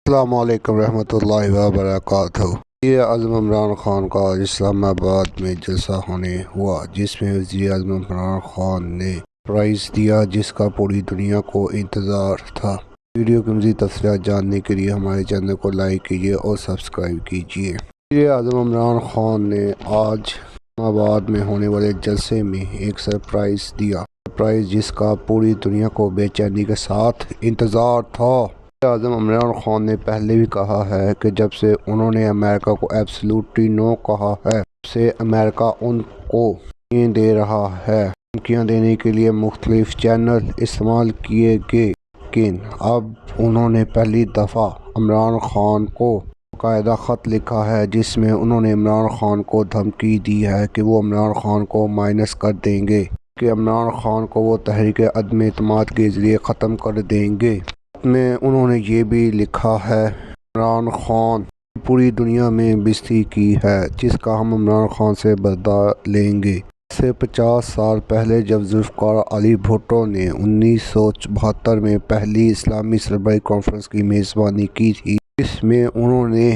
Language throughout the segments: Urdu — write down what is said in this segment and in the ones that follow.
السلام علیکم ورحمۃ اللہ وبرکاتہ۔ وزیر اعظم عمران خان کا آج اسلام آباد میں جلسہ ہونے ہوا، جس میں وزیر اعظم عمران خان نے پرائز دیا جس کا پوری دنیا کو انتظار تھا۔ ویڈیو کی مزید تفصیلات جاننے کے لیے ہمارے چینل کو لائک کیجیے اور سبسکرائب کیجیے۔ وزیر اعظم عمران خان نے آج اسلام آباد میں ہونے والے جلسے میں ایک سرپرائز دیا، سرپرائز جس کا پوری دنیا کو بے چینی کے ساتھ انتظار تھا۔ وزیر اعظم عمران خان نے پہلے بھی کہا ہے کہ جب سے انہوں نے امریکہ کو ایبسلیوٹلی نو کہا ہے، تب سے امریکہ ان کو دھمکیاں دے رہا ہے۔ دھمکیاں دینے کے لیے مختلف چینل استعمال کیے گئے، لیکن اب انہوں نے پہلی دفعہ عمران خان کو باقاعدہ خط لکھا ہے جس میں انہوں نے عمران خان کو دھمکی دی ہے کہ وہ عمران خان کو مائنس کر دیں گے، کہ عمران خان کو وہ تحریک عدم اعتماد کے ذریعے ختم کر دیں گے۔ میں انہوں نے یہ بھی لکھا ہے عمران خان نے پوری دنیا میں بےعزتی کی ہے جس کا ہم عمران خان سے بدلہ لیں گے۔ سے 50 سال پہلے جب ذوالفقار علی بھٹو نے 1972 میں پہلی اسلامی سربراہی کانفرنس کی میزبانی کی تھی، جس میں انہوں نے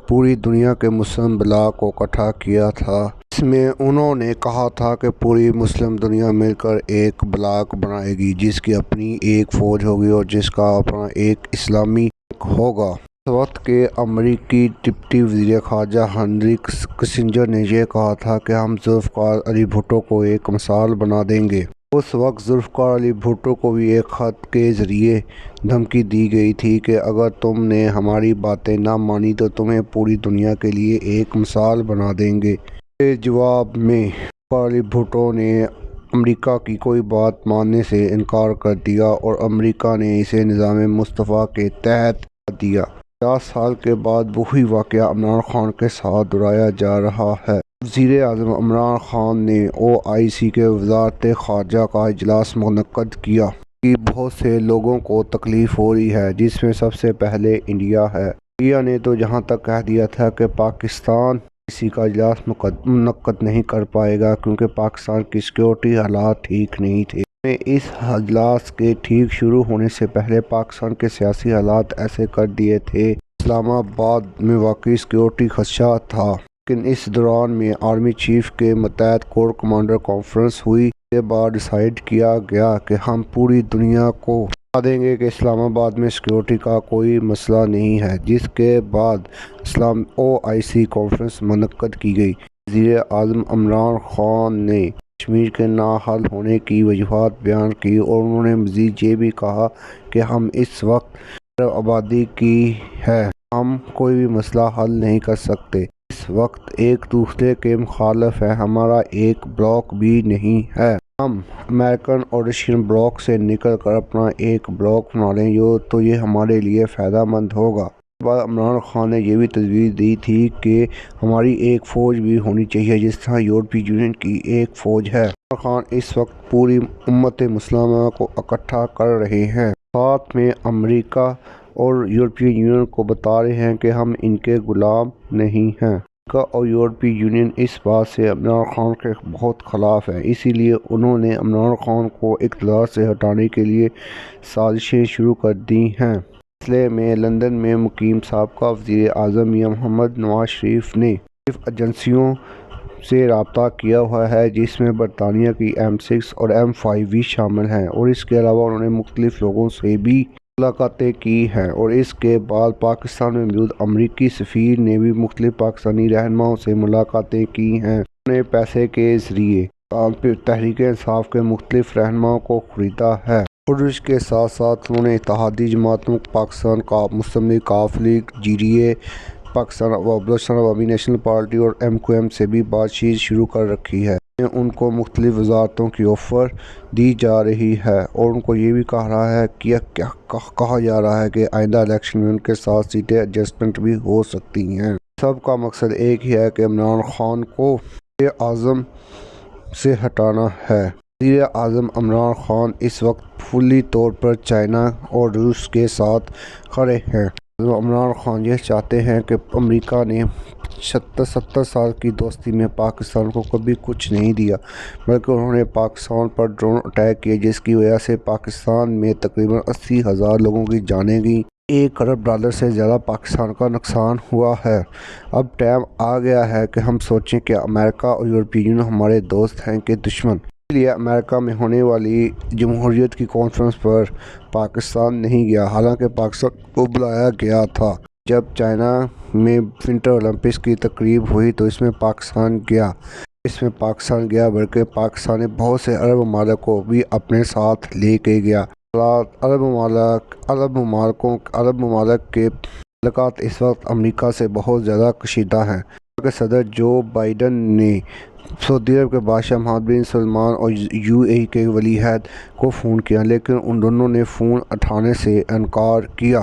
پوری دنیا کے مسلم بلاک کو اکٹھا کیا تھا، اس میں انہوں نے کہا تھا کہ پوری مسلم دنیا مل کر ایک بلاک بنائے گی جس کی اپنی ایک فوج ہوگی اور جس کا اپنا ایک اسلامی بینک ہوگا۔ اس وقت کے امریکی ڈپٹی وزیر خارجہ ہنری کسنجر نے یہ کہا تھا کہ ہم ذوالفقار علی بھٹو کو ایک مثال بنا دیں گے۔ اس وقت ذوالفقار علی بھٹو کو بھی ایک خط کے ذریعے دھمکی دی گئی تھی کہ اگر تم نے ہماری باتیں نہ مانی تو تمہیں پوری دنیا کے لیے ایک مثال بنا دیں گے۔ کے جواب میں ذوالفقار علی بھٹو نے امریکہ کی کوئی بات ماننے سے انکار کر دیا اور امریکہ نے اسے نظام مصطفیٰ کے تحت ہٹا دیا۔ 50 سال کے بعد وہی واقعہ عمران خان کے ساتھ دہرایا جا رہا ہے۔ وزیر اعظم عمران خان نے OIC کے وزارت خارجہ کا اجلاس منعقد کیا کہ بہت سے لوگوں کو تکلیف ہو رہی ہے، جس میں سب سے پہلے انڈیا ہے۔ انڈیا نے تو یہاں تک کہہ دیا تھا کہ پاکستان OIC کا اجلاس منعقد نہیں کر پائے گا کیونکہ پاکستان کی سیکورٹی حالات ٹھیک نہیں تھے۔ میں اس اجلاس کے ٹھیک شروع ہونے سے پہلے پاکستان کے سیاسی حالات ایسے کر دیے تھے، اسلام آباد میں واقعی سیکورٹی خدشہ تھا، لیکن اس دوران میں آرمی چیف کے ماتحت کور کمانڈر کانفرنس ہوئی۔ اس کے بعد ڈیسائیڈ کیا گیا کہ ہم پوری دنیا کو بتا دیں گے کہ اسلام آباد میں سیکورٹی کا کوئی مسئلہ نہیں ہے، جس کے بعد OIC کانفرنس منعقد کی گئی۔ وزیر اعظم عمران خان نے کشمیر کے ناحل ہونے کی وجوہات بیان کی اور انہوں نے مزید یہ بھی کہا کہ ہم اس وقت عرب آبادی کی ہے، ہم کوئی بھی مسئلہ حل نہیں کر سکتے، اس وقت ایک دوسرے کے مخالف ہیں، ہمارا ایک بلاک بھی نہیں ہے، ہم امریکن اور رشین بلاک سے نکل کر اپنا ایک بلاک بنا لیں تو یہ ہمارے لیے فائدہ مند ہوگا۔ اس کے بعد عمران خان نے یہ بھی تجویز دی تھی کہ ہماری ایک فوج بھی ہونی چاہیے جس طرح یورپی یونین کی ایک فوج ہے۔ عمران خان اس وقت پوری امت مسلمہ کو اکٹھا کر رہے ہیں، ساتھ میں امریکہ اور یورپی یونین کو بتا رہے ہیں کہ ہم ان کے غلام نہیں ہیں۔ امریکہ اور یورپی یونین اس بات سے عمران خان کے بہت خلاف ہے، اسی لیے انہوں نے عمران خان کو اقتدار سے ہٹانے کے لیے سازشیں شروع کر دی ہیں۔ اس سلسلے میں لندن میں مقیم سابقہ وزیر اعظم میاں محمد نواز شریف نے مختلف ایجنسیوں سے رابطہ کیا ہوا ہے جس میں برطانیہ کی M6 اور M5 بھی شامل ہیں، اور اس کے علاوہ انہوں نے مختلف لوگوں سے بھی ملاقاتیں کی ہیں، اور اس کے بعد پاکستان میں موجود امریکی سفیر نے بھی مختلف پاکستانی رہنماؤں سے ملاقاتیں کی ہیں۔ انہوں نے پیسے کے ذریعے تحریک انصاف کے مختلف رہنماؤں کو خریدا ہے، اور اس کے ساتھ ساتھ انہوں نے اتحادی جماعتوں پاکستان مسلم لیگ کاف لیگ GDA پاکستان بلوچستان عوامی نیشنل پارٹی اور MQM سے بھی بات چیت شروع کر رکھی ہے۔ ان کو مختلف وزارتوں کی آفر دی جا رہی ہے اور ان کو یہ بھی کہا جا رہا ہے کہ آئندہ الیکشن میں ان کے ساتھ سیٹیں ایڈجسٹمنٹ بھی ہو سکتی ہیں۔ سب کا مقصد ایک ہی ہے کہ عمران خان کو وزیر اعظم سے ہٹانا ہے۔ وزیر اعظم عمران خان اس وقت فلی طور پر چائنا اور روس کے ساتھ کھڑے ہیں۔ عمران خان یہ چاہتے ہیں کہ امریکہ نے 70 سال کی دوستی میں پاکستان کو کبھی کچھ نہیں دیا، بلکہ انہوں نے پاکستان پر ڈرون اٹیک کیے جس کی وجہ سے پاکستان میں تقریباً 80,000 لوگوں کی جانیں گئیں۔ $1 ارب سے زیادہ پاکستان کا نقصان ہوا ہے۔ اب ٹائم آ گیا ہے کہ ہم سوچیں کہ امریکہ اور یورپی یونین ہمارے دوست ہیں کہ دشمن۔ اس لیے امریکہ میں ہونے والی جمہوریت کی کانفرنس پر پاکستان نہیں گیا، حالانکہ پاکستان کو بلایا گیا تھا۔ جب چائنا میں ونٹر اولمپکس کی تقریب ہوئی تو اس میں پاکستان گیا بلکہ پاکستان نے بہت سے عرب ممالک کو بھی اپنے ساتھ لے کے گیا۔ عرب ممالک کے تعلقات اس وقت امریکہ سے بہت زیادہ کشیدہ ہیں۔ امریکہ کے صدر جو بائیڈن نے سعودی عرب کے بادشاہ محمد بن سلمان اور UAE کے ولی عہد کو فون کیا، لیکن ان دونوں نے فون اٹھانے سے انکار کیا۔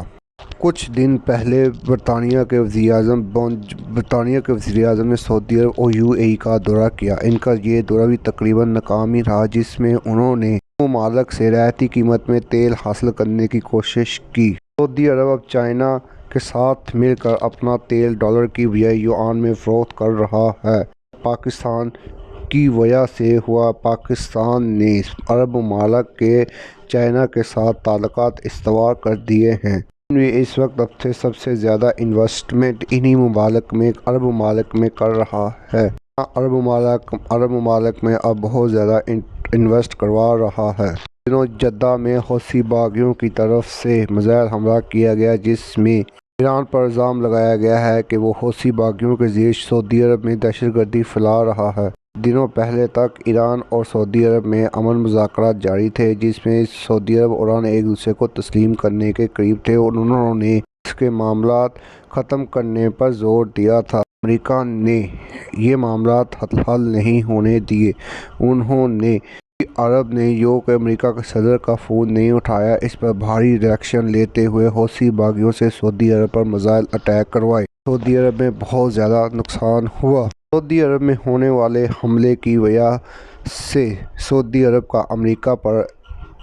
کچھ دن پہلے برطانیہ کے وزیر اعظم نے سعودی عرب اور UAE کا دورہ کیا۔ ان کا یہ دورہ بھی تقریباً ناکامی رہا، جس میں انہوں نے ممالک سے رعایتی قیمت میں تیل حاصل کرنے کی کوشش کی۔ سعودی عرب اب چائنا کے ساتھ مل کر اپنا تیل ڈالر کی بجائے یوان میں فروخت کر رہا ہے۔ پاکستان کی وجہ سے ہوا۔ پاکستان نے عرب ممالک کے چائنا کے ساتھ تعلقات استوار کر دیے ہیں۔ اس وقت سب سے زیادہ انویسٹمنٹ انہی عرب ممالک میں کر رہا ہے۔ عرب ممالک میں اب بہت زیادہ انویسٹ کروا رہا ہے۔ دنوں جدہ میں حوثی باغیوں کی طرف سے میزائل حملہ کیا گیا، جس میں ایران پر الزام لگایا گیا ہے کہ وہ حوثی باغیوں کے ذریعے سعودی عرب میں دہشت گردی پھیلا رہا ہے۔ دنوں پہلے تک ایران اور سعودی عرب میں امن مذاکرات جاری تھے، جس میں سعودی عرب اور ایران ایک دوسرے کو تسلیم کرنے کے قریب تھے اور انہوں نے اس کے معاملات ختم کرنے پر زور دیا تھا۔ امریکہ نے یہ معاملات حل نہیں ہونے دیے۔ عرب نے کہ امریکہ کے صدر کا فون نہیں اٹھایا، اس پر بھاری ری ایکشن لیتے ہوئے حوثی باغیوں سے سعودی عرب پر میزائل اٹیک کروائے۔ سعودی عرب میں بہت زیادہ نقصان ہوا۔ سعودی عرب میں ہونے والے حملے کی وجہ سے سعودی عرب کا امریکہ پر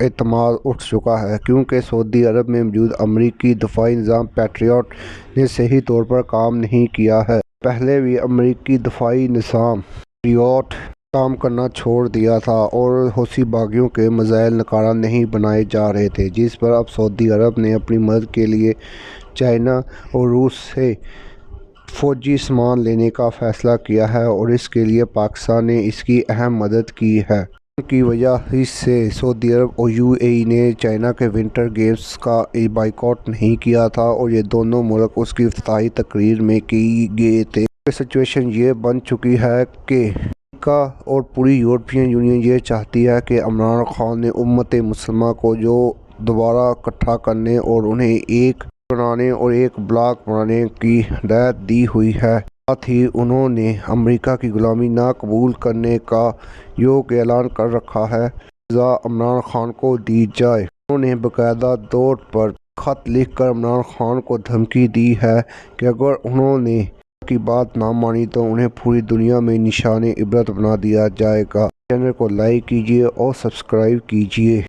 اعتماد اٹھ چکا ہے، کیونکہ سعودی عرب میں موجود امریکی دفاعی نظام پیٹریاٹ نے صحیح طور پر کام نہیں کیا ہے۔ پہلے بھی امریکی دفاعی نظام پیٹریاٹ کام کرنا چھوڑ دیا تھا اور حوثی باغیوں کے میزائل ناکارہ نہیں بنائے جا رہے تھے، جس پر اب سعودی عرب نے اپنی مدد کے لیے چائنا اور روس سے فوجی سامان لینے کا فیصلہ کیا ہے اور اس کے لیے پاکستان نے اس کی اہم مدد کی ہے۔ ان کی وجہ سے سعودی عرب اور UAE نے چائنا کے ونٹر گیمز کا بائیکاٹ نہیں کیا تھا اور یہ دونوں ملک اس کی افتتاحی تقریب میں کی گئے تھے۔ سچویشن یہ بن چکی ہے کہ امریکہ اور پوری یورپین یونین یہ چاہتی ہے کہ عمران خان نے امت مسلمہ کو جو دوبارہ اکٹھا کرنے اور انہیں ایک بنانے اور ایک بلاک بنانے کی ہدایت دی ہوئی ہے۔ ساتھ ہی انہوں نے امریکہ کی غلامی نہ قبول کرنے کا اعلان کر رکھا ہے۔ سزا عمران خان کو دی جائے۔ انہوں نے باقاعدہ طور پر خط لکھ کر عمران خان کو دھمکی دی ہے کہ اگر انہوں نے کی بات نہ مانی تو انہیں پوری دنیا میں نشان عبرت بنا دیا جائے گا۔ چینل کو لائک کیجیے اور سبسکرائب کیجیے۔